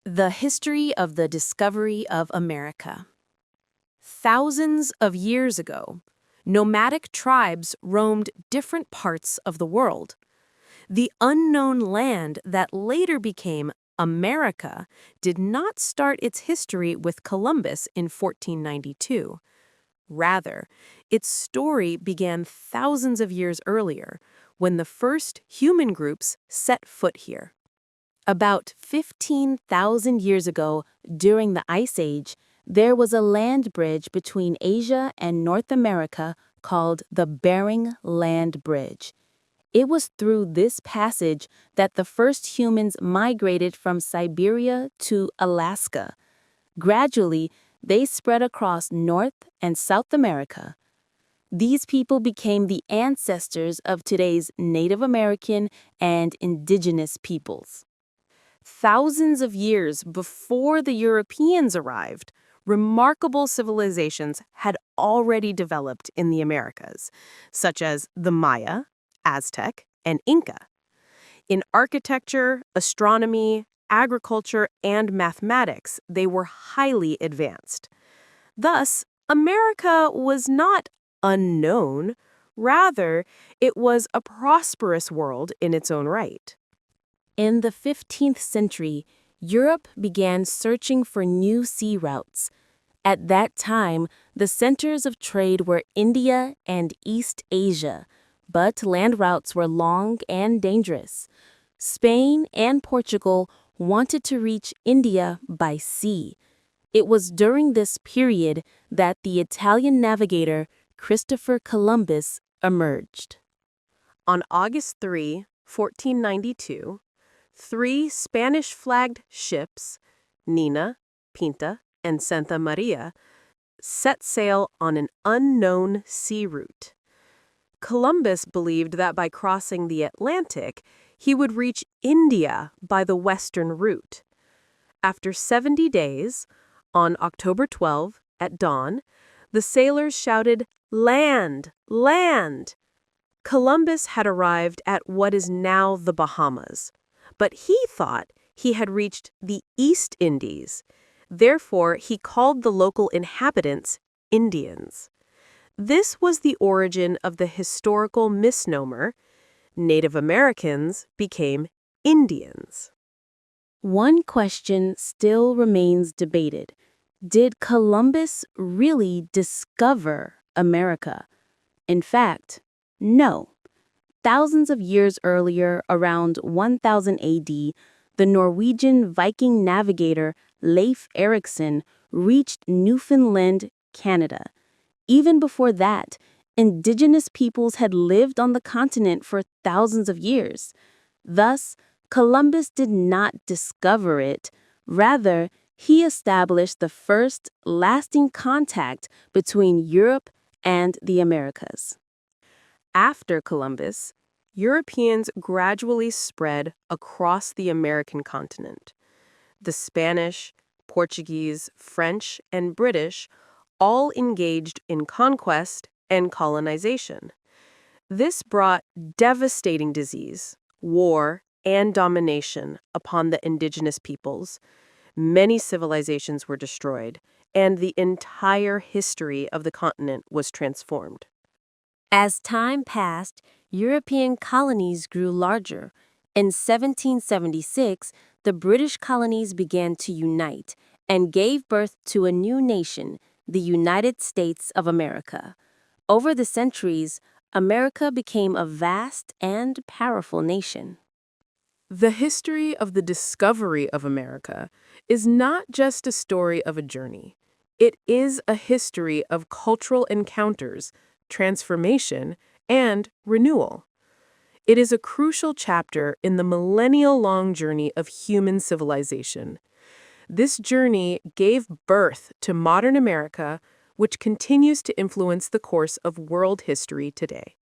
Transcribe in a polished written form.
The history of the discovery of America. Thousands of years ago, nomadic tribes roamed different parts of the world. The unknown land that later became America did not start its history with Columbus in 1492. Rather, its story began thousands of years earlier, when the first human groups set foot here. About 15,000 years ago, during the Ice Age, there was a land bridge between Asia and North America called the Bering Land Bridge. It was through this passage that the first humans migrated from Siberia to Alaska. Gradually, they spread across North and South America. These people became the ancestors of today's Native American and Indigenous peoples. Thousands of years before the Europeans arrived, remarkable civilizations had already developed in the Americas, such as the Maya, Aztec, and Inca. In architecture, astronomy, agriculture, and mathematics, they were highly advanced. Thus, America was not unknown. Rather, it was a prosperous world in its own right. In the 15th century, Europe began searching for new sea routes. At that time, the centers of trade were India and East Asia, but land routes were long and dangerous. Spain and Portugal wanted to reach India by sea. It was during this period that the Italian navigator Christopher Columbus emerged. On August 3, 1492, 3 Spanish-flagged ships, Nina, Pinta, and Santa Maria, set sail on an unknown sea route. Columbus believed that by crossing the Atlantic, he would reach India by the western route. After 70 days, on October 12, at dawn, the sailors shouted, "Land! Land!" Columbus had arrived at what is now the Bahamas, but he thought he had reached the East Indies. Therefore, he called the local inhabitants Indians. This was the origin of the historical misnomer: Native Americans became Indians. One question still remains debated. Did Columbus really discover America? In fact, no. Thousands of years earlier, around 1000 AD, the Norwegian Viking navigator Leif Erikson reached Newfoundland, Canada. Even before that, indigenous peoples had lived on the continent for thousands of years. Thus, Columbus did not discover it. Rather, he established the first lasting contact between Europe and the Americas. After Columbus, Europeans gradually spread across the American continent. The Spanish, Portuguese, French, and British all engaged in conquest and colonization. This brought devastating disease, war, and domination upon the indigenous peoples. Many civilizations were destroyed, and the entire history of the continent was transformed. As time passed, European colonies grew larger. In 1776, the British colonies began to unite and gave birth to a new nation, the United States of America. Over the centuries, America became a vast and powerful nation. The history of the discovery of America is not just a story of a journey. It is a history of cultural encounters, transformation, and renewal. It is a crucial chapter in the millennial-long journey of human civilization. This journey gave birth to modern America, which continues to influence the course of world history today.